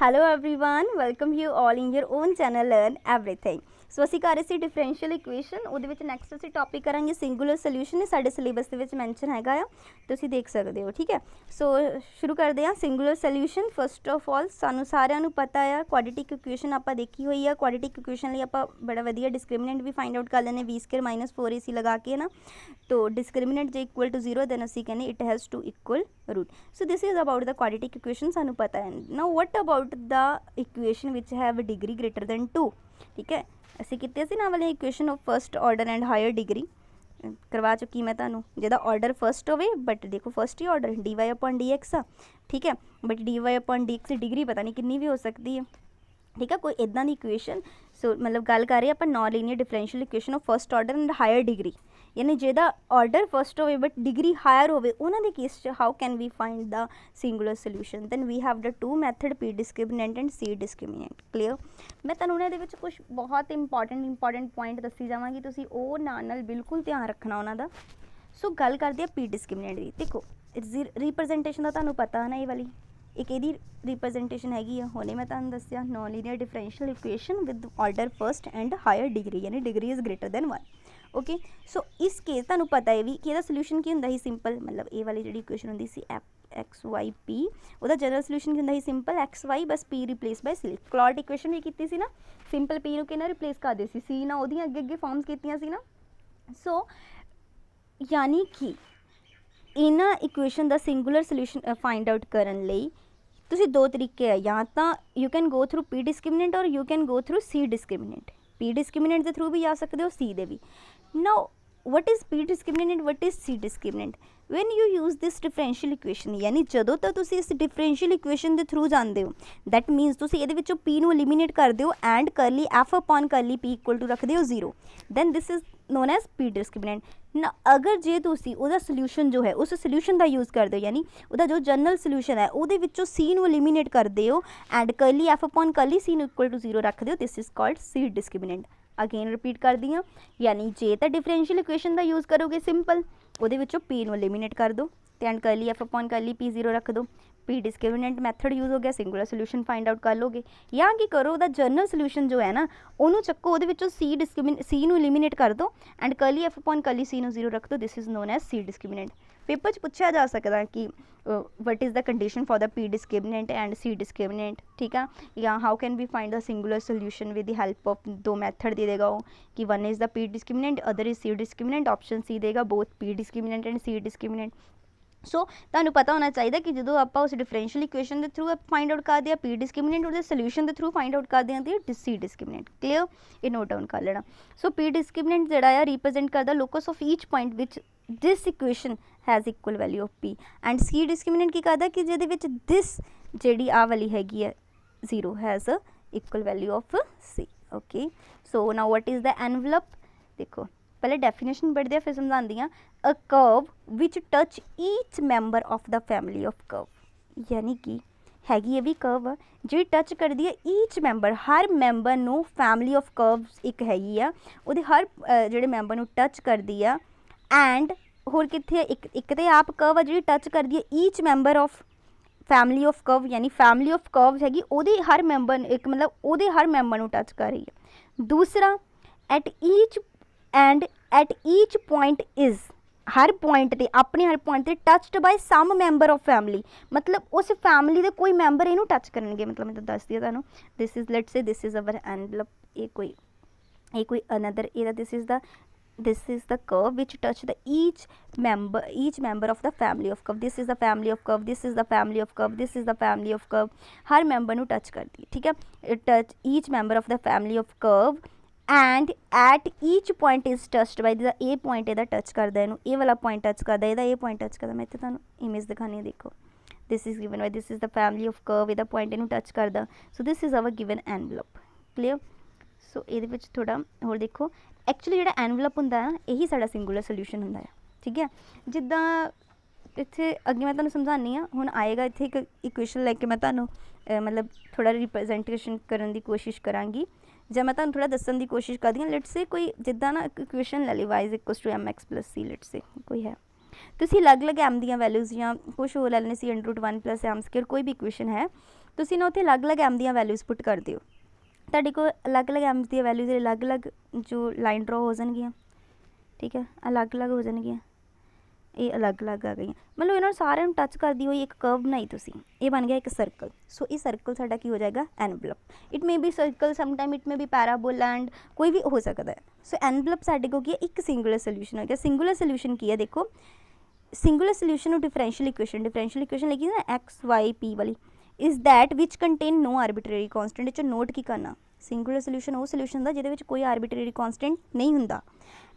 Hello everyone, welcome you all in your own channel Learn Everything. सो ਅਸੀਂ ਕਰ ਰਹੇ ਸੀ differential equation ਉਹਦੇ ਵਿੱਚ ਨੈਕਸਟ ਅਸੀਂ ਟੌਪਿਕ ਕਰਾਂਗੇ ਸਿੰਗੂਲਰ ਸੋਲੂਸ਼ਨ। ਇਹ ਸਾਡੇ ਸਿਲੇਬਸ ਦੇ ਵਿੱਚ ਮੈਂਸ਼ਨ ਹੈਗਾ ਆ, ਤੁਸੀਂ ਦੇਖ ਸਕਦੇ ਹੋ। ਠੀਕ ਹੈ, ਸੋ ਸ਼ੁਰੂ ਕਰਦੇ ਹਾਂ singular solution. First of all ਸਾਨੂੰ ਸਾਰਿਆਂ ਨੂੰ ਪਤਾ ਆ ਕੁਆਡਰੇਟਿਕ ਇਕੁਏਸ਼ਨ ਆਪਾਂ ਦੇਖੀ ਹੋਈ ਆ। ਕੁਆਡਰੇਟਿਕ ਇਕੁਏਸ਼ਨ ਲਈ ਆਪਾਂ ਬੜਾ ਵਧੀਆ ਡਿਸਕ੍ਰਿਮੀਨੈਂਟ ਵੀ ਫਾइंड आउट कर ਲੈਂਦੇ v² - 4ac लगा के ना। तो डिस्क्रिमिनेंट जे इक्वल टू 0 देन ਅਸੀਂ ਕਹਿੰਦੇ it has two equal root. So this is about the quadratic equation सानू पता है। Now what about the equation which have degree greater than 2। ठीक है, ਅਸੀਂ ਕੀਤੇ ਸੀ ना वाले equation of first order and higher degree करवा चुकी मैं तुहानू, जिहदा ऑर्डर फर्स्ट होवे बट देखो फर्स्ट ही ऑर्डर dy/dx आ। ठीक है, बट dy/dx की डिग्री पता नहीं कितनी भी हो सकती है। ठीक है, कोई इदा की इक्वेशन। सो मतलब गल कर रहे हैं आप non linear differential equation of first order and higher degree, यानी जिहदा ऑर्डर फर्स्ट होवे बट डिग्री हायर होवे उन्हां दे केस च how can we find the singular solution. Then we have the two method p discriminant and c discriminant. Clear, मैं तुहानू उन्हां दे विच कुछ बहुत इंपॉर्टेंट पॉइंट दसी जावांगी, तुसीं ओह नाल बिल्कुल ध्यान रखना उन्हां दा। सो गल करदे आ p डिस्क्रिमिनेंट दी। देखो रिप्रजेंटेशन दा तुहानू पता है ना, ये वाली एक ਇਹਦੀ रिप्रजेंटेशन हैगी है, हुणे मैं तुहानू दस्सिया non linear differential equation with order first and higher degree, यानी degree is greater than 1। Okay, so इस केस तुहानू पता है भी कि ਇਹਦਾ सोल्यूशन की हुंदा ही सिंपल, मतलब ये वाली जिहड़ी इक्वेशन हुंदी सी एक्स वाई पी, ਉਹਦਾ जनरल सोल्यूशन की हुंदा ही सिंपल एक्स वाई बस p replace by c. Clairaut equation भी कीती सी ना, सिंपल पी नू किहना रिप्लेस करदे सी, सी ना ਉਹਦੀਆਂ ਅੱਗੇ फॉर्म्स कीतियां सी ना। सो यानी कि इन्हां इक्वेशन का सिंगुलर सोल्यूशन फाइंड आउट करने लई तुसी दो तरीके है, या तो you can go through p discriminant और you can go through c discriminant. p discriminant के थ्रू भी जा सकते हो, c दे भी। Now what is p discriminant, what is c discriminant. When you use this differential equation, यानी जदों तक तुसी इस डिफरेंशियल इक्वेशन के थ्रू जाते हो, दैट मीनस तुसी इहदे विचों p नू एलिमिनेट करते हो एंड करली f/करली p इक्वल टू रखते हो 0, then this is known as p discriminant ना। अगर जे तुसी उहदा सोल्यूशन जो है उस सोल्यूशन का यूज़ करते हो, यानी उहदा जो जनरल सोल्यूशन है उहदे विचों c नू एलिमिनेट करते हो एंड करली f/करली c नू इक्वल टू 0 रखते हो, this is called c discriminant. Again repeat कर दी हाँ, यानी जे तो डिफरेंशियल इक्वेशन का यूज़ करोगे सिंपल, उहदे विचों p नू एलिमिनेट कर दो एंड करली f/करली p 0 रख दो। p डिस्क्रिमिनेंट मैथड यूज़ हो गया, सिंगुलर सोल्यूशन फाइंड आउट कर लोगे। या कि करो उहदा जनरल सोल्यूशन जो है ना उन्होंने चक्को, उहदे विचों c नू एलिमिनेट कर दो एंड करली f/करली c नू 0 रख दो, this is known as c discriminant. Paper पूछा जा सकता कि what is the condition for the p discriminant and c discriminant. ठीक है, या how can we find the singular solution with the help of two method दे देगा वो, कि one is the p discriminant other is c discriminant. Option C देगा both p discriminant and c discriminant. So तुहानू पता होना चाहिए कि जो आप उस डिफरेंशियल इक्वेशन के थ्रू फाइंड आउट करते हैं p डिस्क्रिमिनेंट, और सोल्यूशन के थ्रू फाइंड आउट करते हैं c डिस्क्रिमिनेंट। क्लीयर, ये नोट डाउन कर लेना। सो p डिस्क्रिमिनेंट जोड़ा है रिप्रजेंट करता locus of each point which this equation has equal value of p, and c discriminant की करता कि जिहदे विच दिस जिहड़ी आ वाली हैगी है 0 has equal value of c। Okay, so now what is the envelope. देखो पहले डेफिनेशन पढ़ते हैं फिर समझाती हाँ। A curve which touch each member of the family of curve, यानी कि हैगी ये भी कर्व जी टच करती है ईच मैंबर, हर मैंबर नू फैमिली ऑफ कर्व्स एक हैगी आ, वो हर जोड़े मैंबर नू टच करती है। एंड होर कितने एक तो आप कर्व जी टच करती है each member of family of curve, यानी फैमिली ऑफ कर्व हैगी वो हर मैंबर एक मतलब वो हर मैंबर नू टच कर रही है। दूसरा at each and at each point is, हर पॉइंट ते अपने हर पॉइंट ते touched by some member of family, मतलब उस फैमिली के कोई मैंबर इनू टच करेंगे। मतलब मैं तो दस दिया तुहानू, this is let's say this is our envelope, ये कोई another era, this is the curve which touch the each member of the family of curve, this is the family of curve, this is the family of curve, this is the family of curve, her member नू touch करती है। ठीक है, touch each member of the family of curve and at each point is touched bye the A point इहदा touch करता है, ये वाला पॉइंट टच करता है, ये पॉइंट टच करता। मैं इत्थे तुहानू इमेज दिखानी, देखो this is given by this is the family of curve, इहदा पॉइंट इनू टच करता, so this is our given envelope. Clear, so ये थोड़ा होर देखो, एक्चुअली जो एनवलप होंदा है यही साडा सिंगुलर सोल्यूशन होंदा है। ठीक है, जिद्दां इत्थे अगे मैं तुहानू समझानी हाँ, हुण आएगा इत्थे एक इक्वेशन लैके मैं तुहानू मतलब थोड़ा रिप्रजेंटेशन करने की कोशिश करांगी, जब मैं तुहानू थोड़ा दस्सण की कोशिश करदी हाँ। लेट्स से कोई जिद्दां ना इक्वेशन ले ली y equals to mx + c, let's say कोई है, तुसीं अलग अलग m दी वैल्यूज़ या कुछ होर ले लैने सी √1 + m², कोई भी इक्वेशन है ਤੁਸੀਂ ਨਾ ਉੱਥੇ ਅਲੱਗ-ਅਲੱਗ m ਦੀਆਂ ਵੈਲਿਊਜ਼ ਪੁੱਟ ਕਰ ਦਿਓ। ਤੁਹਾਡੇ ਕੋਲ ਅਲੱਗ-ਅਲੱਗ m ਦੀਆਂ ਵੈਲਿਊਜ਼ ਅਲੱਗ-ਅਲੱਗ ਜੋ ਲਾਈਨ ਡਰਾ ਹੋ ਜਾਣਗੀਆਂ, ठीक है, अलग-अलग हो जाएगी, ये अलग-अलग आ गई। मतलब इन्होंने सारे टच करती हुई एक कर्व बनाई तुसी, ये बन गया एक सर्कल। सो ये सर्कल साडा की हो जाएगा envelope. It may be circle, sometime it may be parabola and कोई भी हो सकता है। सो एनवलप साडे को की एक सिंगुलर सोल्यूशन हो गया। सिंगुलर सोल्यूशन की है, देखो singular solution of differential equation लिखी ना एक्स वाई पी वाली, is that which contain no arbitrary constant. इच नोट की करना, सिंगुलर सोल्यूशन वो सोल्यूशन का जिहदे विच कोई आर्बिट्रेरी कॉन्स्टेंट नहीं हुंदा।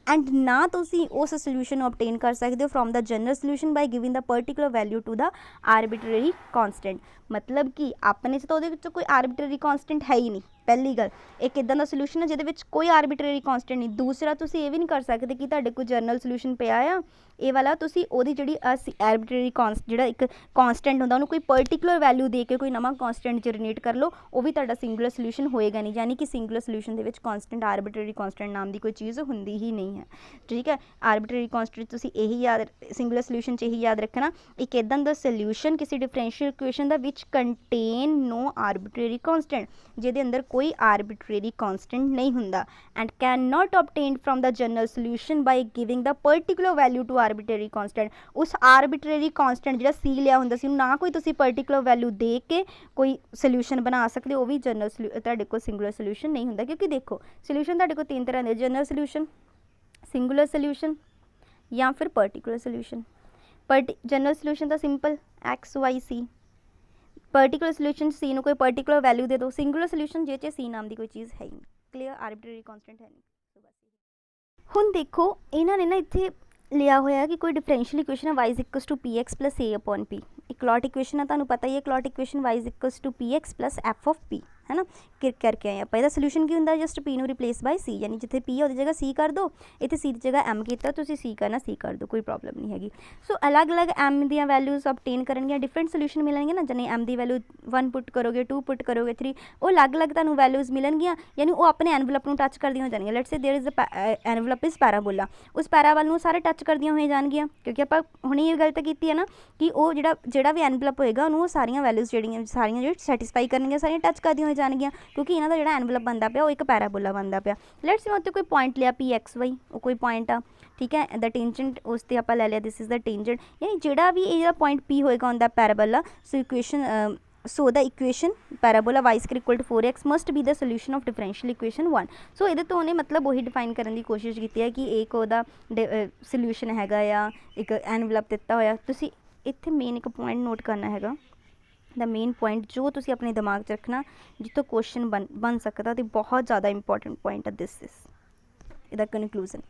एंड ना तुसी उस सोल्यूशन ऑबटेन कर सकते हो from the general solution by giving the particular value to the arbitrary constant. मतलब कि अपने तो वो कोई आर्बिट्रेरी कॉन्स्टेंट है ही नहीं। पहली गल, एक इदां दा सोल्यूशन है जिहदे विच कोई आर्बिट्रेरी कॉन्स्टेंट नहीं। दूसरा, तुसी ये भी नहीं कर सकते कि तुहाडे कोई जनरल सोल्यूशन पिया आ, ये वाला तुसी ओहदी जिहड़ी आर्बिट्रेरी जिहड़ा एक कॉन्स्टेंट हुंदा उहनूं कोई पर्टिकुलर वैल्यू दे के कोई नवां कॉन्स्टेंट जनरेट कर लो, वो भी तुहाडा सिंगुलर सोल्यूशन होएगा नहीं। यानी कि सिंगुलर सोल्यूशन दे विच कॉन्स्टेंट आर्बिट्रेरी कॉन्स्टेंट नाम की कोई चीज़ हुंदी ही नहीं है। ठीक है, आर्बिट्रेरी कॉन्स्टेंट तुसी यही याद, सिंगुलर सोल्यूशन च यही याद रखना, एक इदां दा सोल्यूशन किसी डिफरेंशियल इक्वेशन दा which contain no arbitrary constant, जिहदे अंदर कोई आर्बिट्रेरी कॉन्स्टेंट नहीं हुंदा, and can not obtain from the general solution by giving the particular value to arbitrary constant. उस आर्बिट्रेरी कॉन्स्टेंट जिहड़ा सी लिया हुंदा सी ना कोई तुसी पर्टिकुलर वैल्यू दे के कोई सोल्यूशन बना सकते हो, भी जनरल तुहाडे कोल सिंगुलर सोल्यूशन नहीं हुंदा। क्योंकि देखो सोल्यूशन तुहाडे कोल तीन तरह दे, जनरल सोल्यूशन, सिंगुलर सोल्यूशन या फिर पर्टिकुलर सोल्यूशन। जनरल सोल्यूशन तो simple x Y C, particular solution C ਨੂੰ कोई पर्टिकुलर वैल्यू दे दो। सिंगुलर सोल्यूशन जे सी नाम की कोई चीज़ है ही नहीं, क्लीयर, आर्बिट्रेरी कॉन्स्टेंट है नहीं। हुण देखो इन्हों ने ना इत्थे लिया होया कि कोई डिफरेंशियल इक्वेशन है y equals to p x plus a upon p. एक क्लॉट इक्वेशन है, तुहानूं पता ही है Clairaut equation y equals to p x plus f of p, है ना, करके आए आप। सोल्यूशन की होंगे just p replace by c, यानी जिथे पी है उस जगह सी कर दो, इतने सी की जगह एम किया तो सी करना सी कर दो, कोई प्रॉब्लम नहीं हैगी। सो अलग अलग एम दी वैल्यूज ऑबटेन करनगियां, डिफरेंट सोल्यूशन मिलेंगे ना, जिन्हें एम की वैल्यू 1 पुट करोगे, 2 पुट करोगे, 3, वो अलग अलग तुहानूं वैल्यूज मिलनगियां, यानी वो अपने एनवलप में टच करदियां हो जाएंगे। Let's say there is envelope is parabola, उस पैराबोल में सारे टच करदियां हो जाएंगियां, क्योंकि आप हुणे ये गल तो की है ना कि वो जिहड़ा भी एनवलप होएगा उन्होंने सारियां वैल्यूज जिहड़ियां सारियां जो सैटिस्फाई करनगियां सारियां टच करदियां हो जाएंगियां, क्योंकि इन्हों का जो एनवलप बनता पाया वो एक पैराबोला बनता पाया। लेट्स मैं उत्ते कोई पॉइंट लिया पी एक्स वाई, वो कोई पॉइंट आ, ठीक है, द टेंजेंट उस ते आपां लै लिया दिस इज द टेंजेंट, यानी जिहड़ा भी ये पॉइंट पी होएगा on the parabola. So equation so the equation parabola y square equal to 4x must be the solution of differential equation 1। So ये तो उन्हें मतलब वही डिफाइन करने की कोशिश की है कि एक वह सोल्यूशन हैगा या एक एनवलप दिता होया। तुसी इत्थे मेन एक पॉइंट नोट करना हैगा, द मेन पॉइंट जो तुसी अपने दिमाग च रखना जितों क्वेश्चन बन सकता, तो बहुत ज़्यादा इंपॉर्टेंट पॉइंट है दिस इज इहदा conclusion.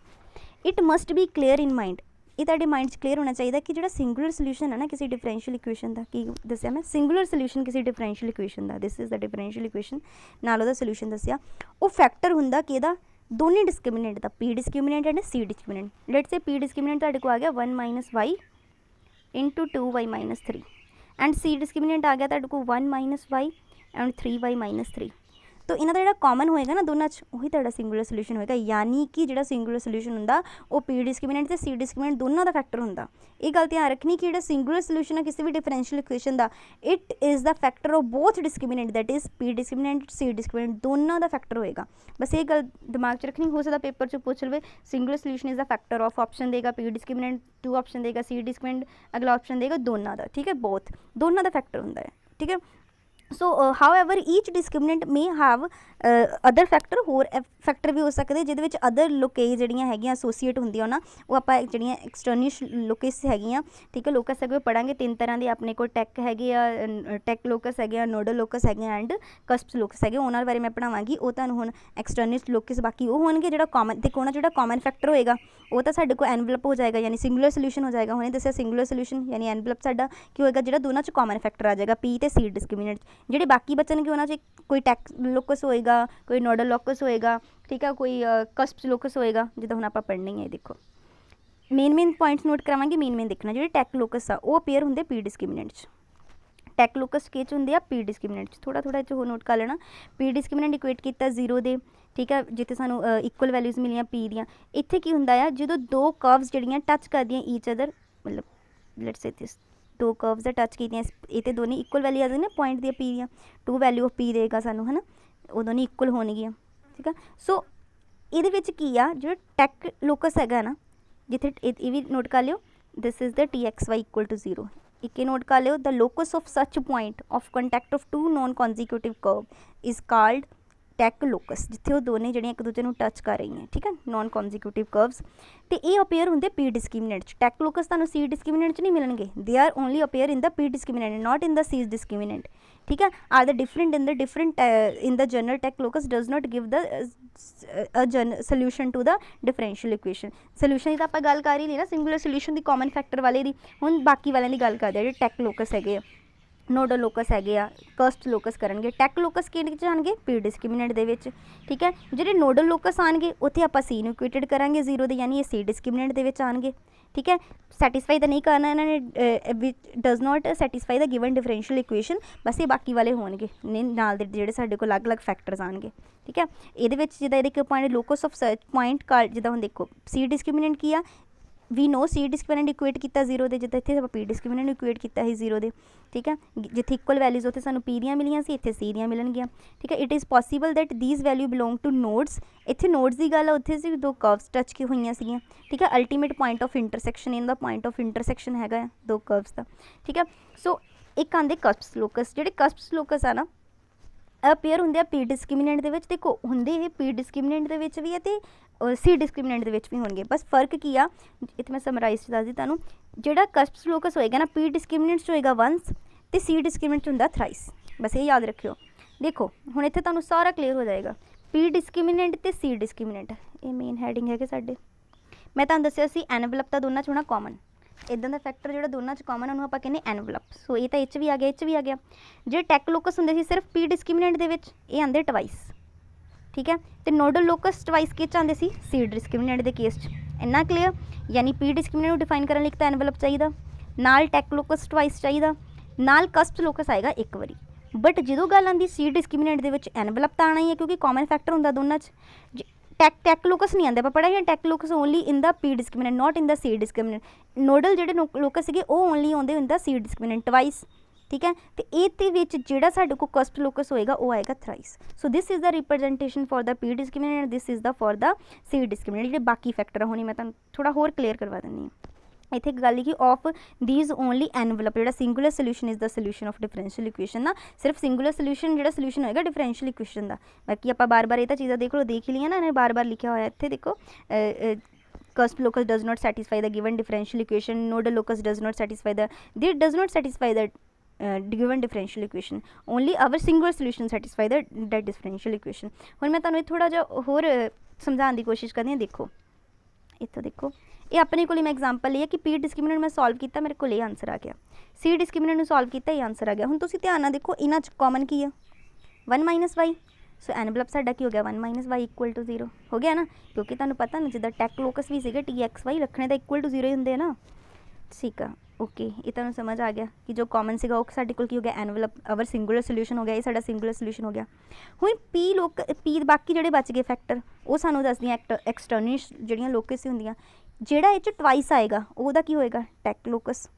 It must be clear in mind, ये तुहाडे माइंड च क्लीयर होना चाहिए कि जो सिंगुलर सोल्यूशन है ना किसी डिफरेंशियल इक्वेशन का, की दसिया मैं सिंगुलर सोल्यूशन किसी डिफरेंशियल इक्वेशन का, this is the differential equation नाल उहदा सोल्यूशन दसिया, वो फैक्टर हुंदा किहदा, दोनों डिस्क्रिमिनेंट का, P discriminant and C discriminant. Let's say P discriminant तुहाडे को आ गया 1 minus Y into 2y minus 3, and C discriminant आ गया तुहाडे को 1 minus Y and 3y minus 3। तो इन्हों का जो कॉमन होएगा ना दोनों वही तुहाडा सिंगुलर सोल्यूशन होएगा, यानी कि जो सिंगुलर सोल्यूशन हुंदा वो पी डिस्क्रिमिनेंट ते सी डिस्क्रिमिनेंट दोनों का फैक्टर हुंदा। ये गल ध्यान रखनी कि जो सिंगुलर सोल्यूशन है किसी भी डिफरेंशियल इक्वेशन का, it is the factor of both discriminant, that is p discriminant C discriminant दोनों का फैक्टर होएगा। बस ये गल दिमाग च रखनी, हो सकता पेपर च पूछ लवे singular solution is the factor of, option देगा पी डिस्क्रिमिनेंट 2 ऑप्शन देगा, सी डिस्क्रिमिनेंट अगला ऑप्शन देगा दोनों का, ठीक है, बोथ दोनों का फैक्टर होंदा है, ठीक है। सो however each discriminant may have other factor, होर फैक्टर भी हो सकते जिहदे विच अदर लोकेज जिहड़ियां हैगियां एसोसीएट हुंदियां ना, वो आपां जिहड़ियां एक्सटर्नल लोकस हैगियां, ठीक है, लोकस हैगे पढ़ांगे 3 तरह के अपने को, टैक हैगे आ, टैक लोकस हैगे आ, नोडल लोकस हैगे एंड कस्प लोकस हैगे, उन्हां बारे मैं पढ़ावांगी। वो तुहानूं हुण एक्सटर्नल लोकस बाकी वो होणगे, जिहड़ा कॉमन देखो ना जिहड़ा कॉमन फैक्टर होएगा वो तो साडे को एनवलप हो जाएगा, यानी सिंगुलर सोल्यूशन हो जाएगा। हुणे दस्सिया सिंगुलर सोल्यूशन यानी एनवलप साडा की होएगा, जिहड़ा दोनों च कॉमन फैक्टर आ जाएगा पी ते सी डिस्क्रिमिनेंट, जिहड़े बाकी बचणगे उन्हां च कोई टैक लोकस होएगा, कोई नोडल लोकस होएगा, ठीक है, कोई कस्प लोकस होएगा, जिद्दां हुण आपां पढ़नी है। देखो मेन पॉइंट्स नोट करावांगे, मेन देखना जिहड़े टैक लोकस आ वो अपेयर हुंदे पी डिस्क्रिमिनेंट च, टैक लोकस के च हुंदे आ पी डिस्क्रिमिनेंट च, थोड़ा थोड़ा इत्थे होर नोट कर लेना। पी डिस्क्रिमिनेंट इक्वेट किया 0 दे, ठीक है, जिते सानू इक्वल वैल्यूज़ मिलियां पी दियां। इत्थे की हुंदा आ जो दो कर्व्स जिहड़ियां टच करदियां ईच अदर, मतलब लेट्स से दिस दो कर्व्स टच कीतियां ये तो दोनों इक्वल वैल्यू आ जाए ना पॉइंट दी पी दियाँ 2 वैल्यू ऑफ पी देगा सानू है ना वो दोनों इक्वल होणगियां ठीक है। सो ये की आ जो टैक लोकस है ना जिथे ये भी नोट कर लियो this is the T X Y equal to 0 एक नोट कर लियो the locus of such point of contact of 2 non consecutive curve is called tac locus जिथे वो दोनों जड़ियाँ एक दूसरे टच कर रही हैं ठीक है नॉन कॉन्जिक्यूटिव कर्व्स तो ये अपेयर होंगे पी डिस्क्रिमिनेंट टैक लोकस तुहानूं सी डिस्क्रिमिनेंट नहीं मिलणगे they are only appear in the P discriminant not in the C discriminant ठीक है are the different in the general tac locus does not give the solution to the differential equation solution की तो आप गल कर ही ली ना सिंगुलर सोल्यूशन की कॉमन फैक्टर वाले की हुण बाकी वालों की गल करते हैं जो टैक लोकस है नोडल लोकस है कस्ट लोकस करेंगे टैक लोकस कि आएंगे पी डिस्क्रिमिनेंट दे विच ठीक है जो नोडल लोकस आएंगे उत्थे आप सी नूं इक्वेटेड करांगे 0 दे यानी ये सी डिस्क्रिमिनेंट दे विच आएंगे ठीक है सैटिस्फाई तो नहीं करना इन्होंने does not satisfy the given differential equation बस ये बाकी वाले होंगे नाल दे जिहड़े साडे कोल अलग अलग फैक्टर्स आएंगे ठीक है ये जिदा ये पॉइंट लोकस ऑफ पॉइंट का जिदा हुण देखो सी डिस्क्रिमिनेंट की आ we know C discriminant equate किया 0 दे जिदा इत्थे पी डिस्क्रिमिनेंट इक्वेट किया 0 दे ठीक है जिथे इक्वल वैल्यूज उत्थे सानू पी दियाँ मिलियां सी इत्थे सी दियां मिलणगियां ठीक है it is possible that these value belong two nodes इत्थे नोड्स की गल उत्थे सी दो कर्व्स टच की हुई सीगियां ठीक है ultimate point of intersection in the point of intersection है दो कर्व्स का ठीक है। सो एक आंदे कस्प्स लोकस जिहड़े कस्प्स लोकस आ ना अपेयर होंगे पी डिस्क्रिमिनेंट के देखो होंगे ये पी डिस्क्रिमिनेंट के भी है तो सी डिस्क्रिमिनेंट के भी होंगे बस फर्क की आ इतने मैं समराइज दस दी तुहानूं जिहड़ा कस्प्स लोकस होएगा ना पी डिस्क्रिमिनेंट होएगा वंस तो सी डिस्क्रिमिनेंट होंदा थ्राइस बस ये याद रखियो देखो हुण इत्थे तुहानूं सारा क्लीयर हो जाएगा पी डिस्क्रिमिनेंट तो सी डिस्क्रिमिनेंट ये मेन हैडिंग है कि साडे मैं तुहानूं दस्सिया सी एनवलप तो दोनों च होना कॉमन इदां दा फैक्टर जो दोनों च कॉमन उन्होंने आप कहने एनवलप सो ये तो इच भी आ गया इच भी आ गया जो टैक लोकस होंगे सी सिर्फ पी डिस्क्रिमिनेंट दे विच ये आंदे ट्वाइस ठीक है तो नोडल लोकस ट्वाइस के आते सी सी डिस्क्रिमिनेंट के केस इन्ना क्लीयर यानी पी डिस्क्रिमिनेंट डिफाइन करने तो एनवलप चाहिए नाल टैक लोकस ट्वाइस चाहिए नाल कस्प लोकस आएगा एक बारी बट जो गल आती सी डिस्क्रिमिनेंट के एनवलप तो आना ही है क्योंकि कॉमन फैक्टर होंगे दोनों टैक लोकस नहीं आते आप पढ़ा tac locus only in the P discriminant not in the C discriminant nodal जो लोकस है ओनली आते in the C discriminant twice ठीक है तो ये जोड़ा साढ़े को कस्ट लोकस होएगा वो आएगा thrice so this is the representation for the P discriminant this is the for the C discriminant जो बाकी फैक्टर होनी मैं थोड़ा होर क्लीयर करवा देनी इतने गल की ऑफ दीज ओनली एनवलप जो singular solution is the solution of differential equation ना सिर्फ सिंगुलर सोल्यूशन जो सोल्यूशन होएगा डिफरेंशियल इक्वेशन का बाकी आप बार बार ये तो चीज़ा देख लो देख ही लिया ना इन्हें बार बार लिखा हुआ इतने देखो कस्ट locus does not satisfy the given differential equation nodal locus does not satisfy the they does not satisfy the given differential equation only our singular solution satisfy that differential equation हुण मैं तुहानूं थोड़ा जिहा होर समझाने की कोशिश करदी हां देखो इत्थों देखो ये अपने को मैं एग्जाम्पल लिया कि पी डिस्क्रिमिनेंट मैं सॉल्व किया मेरे को ये आंसर आ गया सी डिस्क्रिमिनेंट सॉल्व किया ये आंसर आ गया हुण तुसीं ध्यान नाल देखो इन्हां च कॉमन की है 1 माइनस वाई सो एनवलप साडा की हो गया 1 माइनस वाई इक्वल टू 0 हो गया ना क्योंकि तुहानूं पता ना जिद्दां टैक लोकस भी सीगे टी एक्स वाई रखने तो इक्वल टू 0 ही होंदे ना ठीक है ओके ये तुहानूं समझ आ गया कि जो कॉमन सीगा वो साडे कोल की हो गया एनवलप अवर सिंगुलर सोल्यूशन हो गया ये साडा सिंगुलर सोल्यूशन हो गया हुण पी बाकी जिहड़े बच गए फैक्टर वो सानूं दसदियां एक्सटर्नल जिहड़ियां लोकस होंदियां जिहड़ा इह च ट्वाइस आएगा ओहदा की होएगा टैक लोकस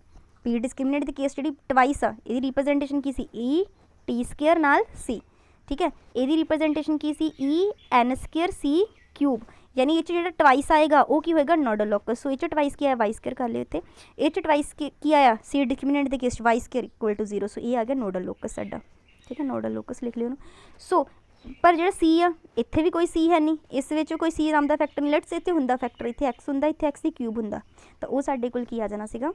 पी डिस्क्रिमिनेंट दी केस जिहड़ी ट्वाइस आ इहदी रिप्रजेंटेशन की सी ई टी स्केयर नाल सी ठीक है इहदी रिप्रजेंटेशन की सी ई एन स्केयर सी क्यूब यानी ये जो ट्वाइस आएगा वो की होएगा नोडल लोकस सो ये ट्वाइस की आया वाई स्केयर कर लियो इत्थे ये ट्वाइस की आया सी डिस्क्रिमिनेंट के case y square equal to 0 so ये आ गया नोडल लोकस साडा ठीक है नोडल लोकस लिख लियो सो पर जो सी आ इत्थे भी कोई सी है नहीं इस विच कोई सी नाम का फैक्टर नहीं लेट्स इत्थे हुंदा फैक्टर इत्थे एक्स हुंदा इत्थे एक्स दी क्यूब हुंदा तो वो साडे कोल की आ जाना सीगा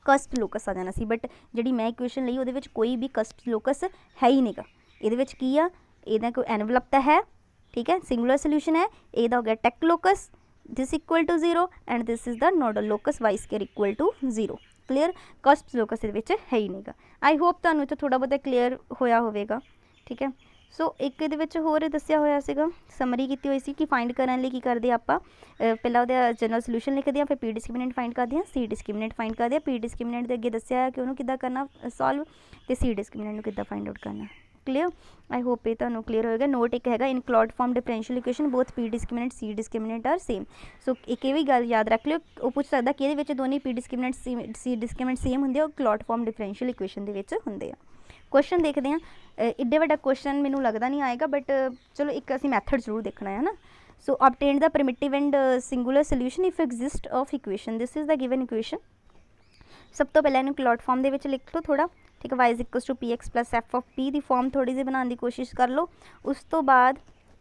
कस्ट लोकस आ जाना सी बट जिहड़ी मैं इक्वेशन लई उहदे विच कोई भी कस्ट लोकस है ही नहींगा इहदे विच की आ इहदा कोई एनवलप तो है ठीक है सिंगुलर सोल्यूशन है एदा हो गया tac locus this equal to 0 and this is the nodal locus Y square equal to 0 clear cusp locus है ही नहींगा आई होप तुहानूं इत्थे थोड़ा बहुत क्लीयर होया होवेगा ठीक है। सो एक इहदे विच होर दस्सिया होया सीगा समरी कीती होई सी कि फाइंड करने लई की करदे आपां पहला उहदा जनरल सोल्यूशन लिखदे आ फिर पी डिस्क्रिमिनेंट फाइंड करदे आ सी डिस्क्रिमिनेंट फाइंड करदे आ पी डिस्क्रिमिनेंट दे अगे दस्सिया है कि उहनूं किद्दां करना सॉल्व ते सी डिस्क्रिमिनेंट नूं किद्दां फाइंड आउट करना क्लीयर। आई होप ये तुहानू क्लीयर होएगा। नोट एक हैगा in Clairaut form differential equation both P discriminant C discriminant are same. So एक ये भी गल याद रख लियो, वो पूछ सकता कि ये दोनों P discriminant c discriminant same होंगे और क्लॉट फॉर्म डिफरेंशियल इक्वेशन के होंगे। क्वेश्चन देखते हैं। एड्डे वड्डा क्वेश्चन मैनू लगता नहीं आएगा, बट चलो एक असीं मैथड जरूर देखना है ना। So obtain the primitive and singular solution if exist of equation. This is the given equation. सब तो पहले इन्हूं क्लॉट फॉर्म दे विच लिख लो थोड़ा, ठीक है। Y is equals to p x plus f of p की फॉर्म थोड़ी जी बनाने की कोशिश कर लो। उस तो बाद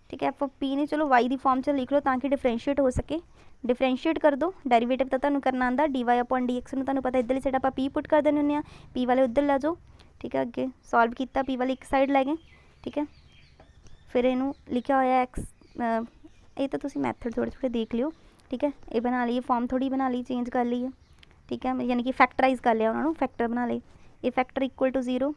ठीक है एफ ऑफ पी नहीं, चलो वाई की फॉर्म च लिख लो ताकि डिफरेंशिएट हो सके। डिफरेंशिएट कर दो, डेरीवेटिव तो तुहानू करना आंदा d y upon d x, तुहानू पता इधरली साइड आप पी पुट कर देने होंगे, पी वाले उधर ला जाओ, ठीक है। अगे सॉल्व किया, पी वाले एक साइड लै गए, ठीक है। फिर इनू लिखा होया एक्स, ये तो तुम मैथड थोड़े थोड़े देख लियो, ठीक है। ये बना ली फॉर्म थोड़ी बना ली, चेंज कर ली है, ठीक है। यानी कि फैक्टराइज कर लिया उन्होंने, फैक्टर बना ले। ये फैक्टर इक्वल टू 0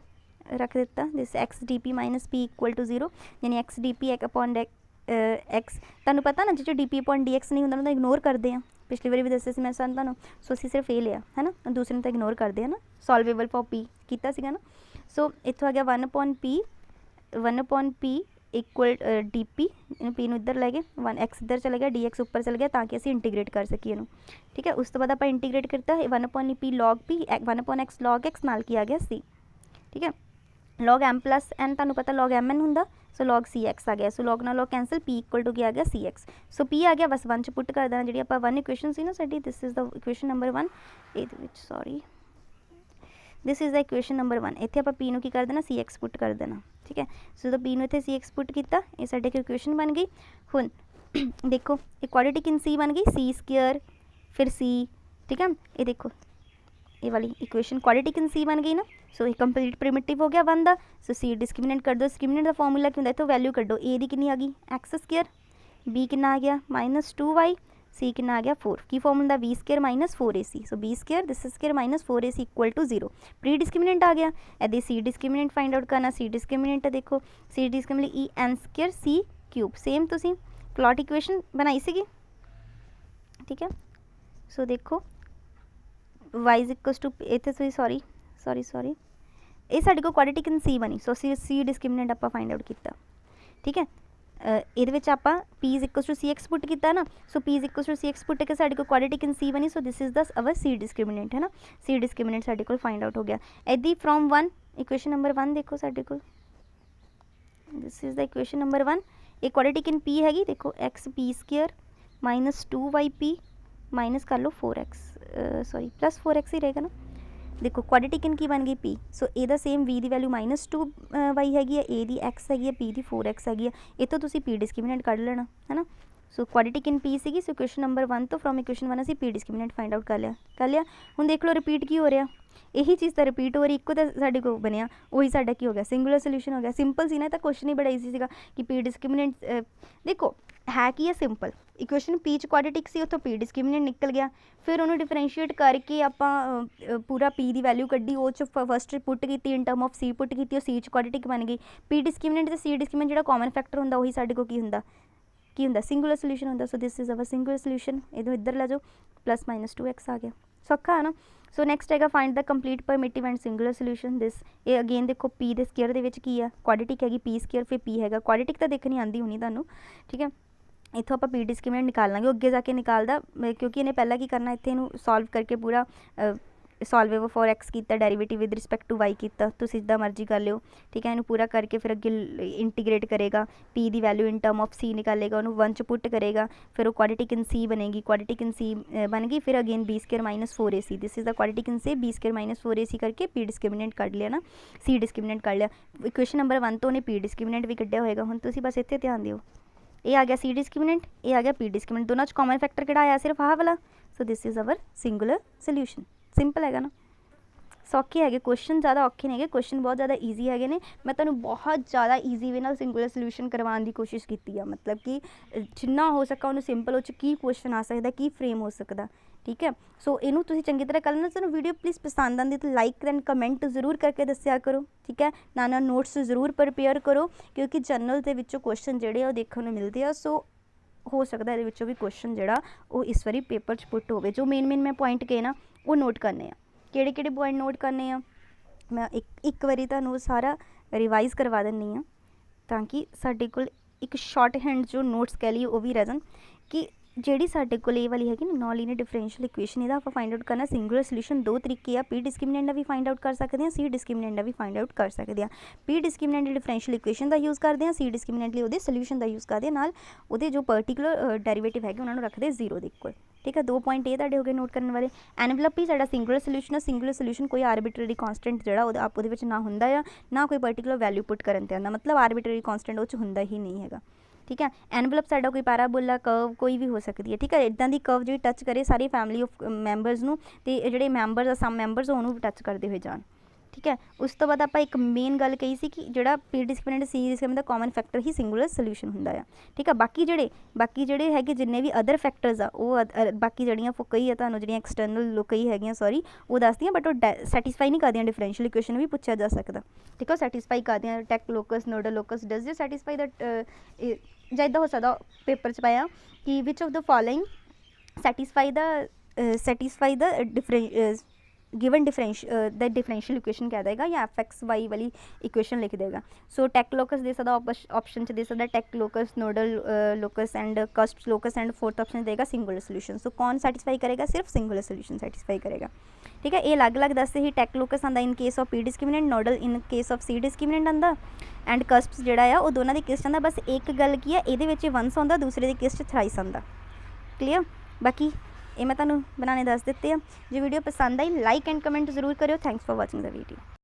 रख दिता, जिस x d p minus p equal to 0, यानी x d p upon x. तुहानू पता ना जो d p upon d x नहीं होंदा उन्हें इग्नोर करते हैं, पिछली बार भी दस्सिया सी मैं तुहानू। सो असीं सिर्फ ये लिया है ना, दूसरे तो इग्नोर करते हैं ना, सॉल्वेबल फॉर पी किया सीगा ना। सो इत्थों आ गया 1 upon P equal D P, P नूं इधर लै गए, 1 एक्स इधर चला गया, डी एक्स उपर चल गया ताकि असीं इंटीग्रेट कर सकीए इनू, ठीक है। उस तो बाद आप इंटीग्रेट करता 1 upon P log P, 1 upon x log x, नाल की आ गया सी, ठीक है। लॉग एम प्लस एन तुहानू पता लॉग एम एन होंदा, सो लॉग सी एक्स आ गया। सो लॉग नाल log cancel, p equal to क्या आ गया सी एक्स। सो पी आ गया, बस 1 च पुट कर देना जी आप 1 इक्वेशन सी ना साडी, this is the equation number 1, ये sorry this is the equation number 1। इत्थे आप पी नूं की कर देना सी एक्स पुट कर देना, ठीक है। सो तो पी नूं इत्थे सी एक्स पुट किया, ये साडे की इक्वेशन बन गई। हुण देखो ये क्वाड्रेटिक इन सी बन गई, सी स्क्वायर फिर सी, ठीक है। ये देखो ये वाली इक्वेशन क्वाड्रेटिक इन सी बन गई ना। सो ये कंप्लीट प्रिमिटिव हो गया 1 दा। सो सी डिस्क्रिमिनेंट कर दो, डिस्क्रिमिनेंट का फॉर्मूला क्या होंदा, इत्थों वैल्यू कड्डो, ए दी कितनी आ गई एक्स स्क्वायर, बी कितना आ गया -2y, सी कितना आ गया 4, की फॉर्म होंदा B square minus 4ac। So B square this square minus 4ac equal to 0। P discriminant आ गया, यदि सी डिस्क्रिमिनेंट फाइंड आउट करना, सी डिस्क्रिमिनेंट देखो सी डिस्क्रिमिनेंट ई N square C cube, same तुसीं क्लॉट इक्वेशन बनाई सीगी, ठीक है। सो देखो y इज इक्वल्स टू इत्थे सॉरी ये साडे को क्वाड्रेटिक इन सी बनी। सो सी डिस्क्रिमिनेंट आपां फाइंड आउट किया, ठीक है। ये आप P is equals to C X put किया ना। So P is equals to C X put के साडे को क्वाड्रेटिक इन सी बनी। सो this is the our c discriminant है ना, सी डिस्क्रिमिनेंट साडे को फाइंड आउट हो गया। इदी फ्रॉम 1 इक्वेशन नंबर 1 देखो साडे को, this is the equation number 1। एक क्वाड्रेटिक इन पी हैगी, देखो x P square minus 2y P minus कर लो 4x, सॉरी प्लस 4x ही रहेगा ना। देखो क्वाड्रेटिक इन की बन गई p. So a same v की वैल्यू -2y हैगी है, ए दी x हैगी है, पी दी 4x हैगी है। ये तो तुसी पी डिस्क्रिमिनेंट कढ़ लेना है ना। So quadratic in p c. So equation number 1 तो फ्रॉम इक्वेशन 1 असीं पी डिस्क्रिमिनेंट फाइंड आउट कर लिया। हुण देख लो रिपीट की हो रहा, यही चीज़ तो रिपीट हो रही, इक्को तो साडे को बनया, वही साडा की हो गया सिंगुलर सोल्यूशन हो गया। सिंपल सी ना, तो क्वेश्चन ही बड़ा ईजी सीगा कि पी डिस्क्रिमिनेंट देखो है कि सिंपल इक्वेशन पी च क्वाड्रेटिक सी, उत्थों पी डिस्क्रिमिनेंट निकल गया। फिर उन्होंने डिफरेंशिएट करके आपां पूरा पी की वैल्यू कड्डी, वो फस्ट पुट की in term of C put की, सी च क्वाड्रेटिक बन गई। पी डिस्क्रिमिनेंट तो सी डिस्क्रिमिनेंट जो कॉमन फैक्टर होंदा वही साडे को की होंदा सिंगुलर सोल्यूशन होंदा। So this is our singular solution. इधर इधर ला जाओ, प्लस -2x आ गया, सौखा है ना। सो नैक्सट हैगा find the complete primitive and singular solution. This ये अगेन देखो पी दे स्केयर दे विच की है क्वाड्रेटिक हैगी पी स्केयर, फिर पी हैगा क्वाड्रेटिक तो देखनी आती होनी तुहानू, ठीक है। इत्थों आप पी डिस्क्रिमिनेंट निकाल लांगे, अगे जाके निकालदा, क्योंकि इन्हें पहला की करना इत्थे इनू सॉल्व करके पूरा सॉल्वेबल फॉर एक्स किया, derivative with respect to y किया, तुसीं जिद्दां मर्जी कर लियो, ठीक है। इनू पूरा करके फिर अगे इंटीग्रेट करेगा, पी की वैल्यू इन टर्म ऑफ सी निकालेगा, उन्होंने 1 च पुट करेगा, फिर वो क्वाड्रेटिक इन सी बनेगी, क्वाड्रेटिक इन सी बन गई। फिर again b square -4ac, this is the quadratic in c, b square -4ac करके पी डिस्क्रिमिनेंट कढ़ लिया ना, सी डिस्क्रिमिनेंट कढ़ लिया। इक्वेशन नंबर 1 तो उन्हें पी डिस्क्रिमिनेंट भी कढ़िया होएगा। हुण तुसीं बस इत्थे ध्यान दिओ, ये आ गया सी डिस्क्रिमिनेंट, ये आ गया पी डिस्क्रिमिनेंट, दोनों कॉमन फैक्टर किहड़ा आया सिर्फ आह वाला। सो this is our singular solution. Simple हैगा ना, सौखे है क्वेश्चन, ज़्यादा औखे नहीं है, क्वेश्चन बहुत ज़्यादा ईजी है ने। मैं तुहानू बहुत ज़्यादा ईजी वे नाल सिंगुलर सोल्यूशन करवाने की कोशिश की है, मतलब कि जिन्ना हो सका उन्होंने सिंपल हो की क्वेश्चन आ सकता, की फ्रेम हो सकता, ठीक है। सो इनू तुसीं चंगी तरह कर लेना। तुहानू वीडियो प्लीज़ पसंद आती तो लाइक एंड कमेंट जरूर करके दस्या करो, ठीक है। नाल नोट्स जरूर प्रिपेयर करो, क्योंकि जनरल के विचों क्वेश्चन जिहड़े आ देखने मिलते हैं। सो हो सकता है भी क्वेश्चन जिहड़ा वो इस बारी पेपर च पुट हो, जो मेन मैं पॉइंट कहे ना वो नोट करने, किहड़े-किहड़े पॉइंट नोट करने, मैं एक बारी तुहानू सारा रिवाइज करवा दिंदी हाँ ताकि साडे कोल एक शॉर्ट हैंड जो नोट्स कह लीए वो भी रह जान कि ਜਿਹੜੀ ਸਾਡੇ ਕੋਲ ਇਹ ਵਾਲੀ ਹੈਗੀ ਨਾ ਨॉन ਲੀਨੀਅਰ ਡਿਫਰੈਂਸ਼ੀਅਲ ਇਕੁਏਸ਼ਨ ਇਹਦਾ ਆਪਾਂ ਫਾइंड आउट करना ਸਿੰਗੂਲਰ ਸੋਲੂਸ਼ਨ ਦੋ ਤਰੀਕੇ ਆ ਪੀ ਡਿਸਕ੍ਰਿਮੀਨੈਂਟ ਦਾ ਵੀ ਫਾइंड आउट ਕਰ ਸਕਦੇ ਹਾਂ ਸੀ ਡਿਸਕ੍ਰਿਮੀਨੈਂਟ ਦਾ ਵੀ ਫਾइंड आउट ਕਰ ਸਕਦੇ ਹਾਂ ਪੀ ਡਿਸਕ੍ਰਿਮੀਨੈਂਟ ਡਿਫਰੈਂਸ਼ੀਅਲ ਇਕੁਏਸ਼ਨ ਦਾ ਯੂਜ਼ ਕਰਦੇ ਹਾਂ ਸੀ ਡਿਸਕ੍ਰਿਮੀਨੈਂਟ ਲਈ ਉਹਦੇ ਸੋਲੂਸ਼ਨ ਦਾ ਯੂਜ਼ ਕਰਦੇ ਹਾਂ ਨਾਲ ਉਹਦੇ ਜੋ ਪਰਟੀਕੂਲਰ ਡੈਰੀਵੇਟਿਵ ਹੈਗੇ ਉਹਨਾਂ ਨੂੰ ਰੱਖਦੇ ਜ਼ੀਰੋ ਦੇ ਇਕੁਅਲ ठीक है 2 पॉइंट ये ਤੁਹਾਡੇ ਹੋ ਗਏ ਨੋਟ ਕਰਨ ਵਾਲੇ ਐਨਵਲਪ ਹੀ ਸਾਡਾ ਸਿੰਗੂਲਰ ਸੋਲੂਸ਼ਨ ਹੈ ਸਿੰਗੂਲਰ ਸੋਲੂਸ਼ਨ ਕੋਈ ਆਰਬਿਟਰੀ ਕਨਸਟੈਂਟ ਜਿਹੜਾ ਉਹਦੇ ਵਿੱਚ ਨਾ ਹੁੰਦਾ ਆ ਨਾ ਕੋਈ ਪਰਟੀਕੂਲਰ ਵੈਲਿਊ ਪੁੱਟ ਕਰਨ ਤੇ ਆਉਂਦਾ ਮਤਲਬ ਆਰਬਿਟਰੀ ਕਨਸਟੈਂਟ ਉਹ 'ਚ ਹੁੰਦਾ ਹੀ ਨਹੀਂ ਹੈਗਾ ठीक है एनवलप साडा कोई पैराबोला कर्व कोई भी हो सकती है ठीक है इदां दी कर्व जी टच करे सारी फैमिली ऑफ मैंबरस नूं ते जिहड़े मैंबरस आ सम मैंबरस उहनूं भी टच करते हुए जान ठीक है उस तो बाद आप एक मेन गल कही सी कि जिहड़ा पी डिस्क्रिमिनेंट सी डिस्क्रिमिनेंट दा कॉमन फैक्टर ही सिंगुलर सोल्यूशन हुंदा है ठीक है बाकी जिहड़े हैगे जिन्ने भी अदर फैक्टर्स आ वो बाकी जिहड़ियां कई आ तुहानूं जिहड़ियां एक्सटर्नल कई हैगियां सॉरी वो दसदियां बट वो सैटिस्फाई नहीं करदियां डिफरेंशियल इक्वेशन भी पूछा जा सकदा ठीक है सैटिस्फाई करदियां tac locus nodal locus does it satisfy that ਜਾਂ ਇੱਦਾਂ ਹੋ ਸਕਦਾ ਪੇਪਰ 'ਚ ਪਾਇਆ ਕਿ which of the following satisfy the given the differential equation कह देगा या एफ एक्स वाई वाली इक्वेशन लिख देगा सो टेक लोकस दे सकता ऑप्शन च दे सकता tac locus nodal locus and cusp locus and fourth option देगा सिंगुलर सोल्यूशन सो कौन सैटिस्फाई करेगा सिर्फ सिंगुलर सोल्यूशन सैटिस्फाई करेगा ठीक है ये अलग अलग दसते ही टेक लोकस आंदा in case of p discriminant nodal in case of c discriminant आंदा एंड कस्प जिहड़ा आ वो दोनों की केस आंदा बस एक गल की है ये वंस आंदा दूसरे की केस थ्राइस आंदा क्लीयर बाकी ये मैं तुहानूं बनाने दस दिते हैं जो वीडियो पसंद आई लाइक एंड कमेंट जरूर करियो thanks for watching the video.